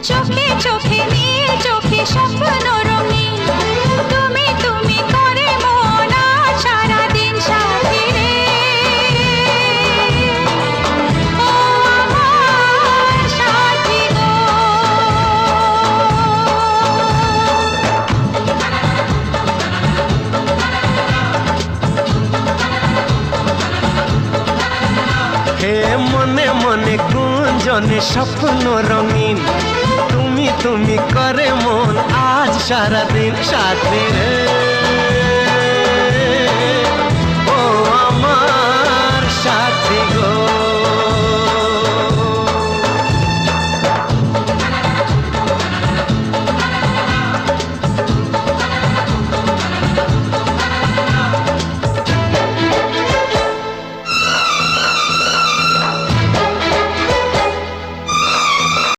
চোখে চোখে নীল, চোখে স্বপ্ন রঙিন, তুমি তুমি করে মন আজ সারাদিন সাথী রে। ও আমার সাথী গো। হে মনে মনে গুঞ্জনে স্বপ্ন রঙিন, তুমি তুমি করে মন আজ সারাদিন সাথী রে।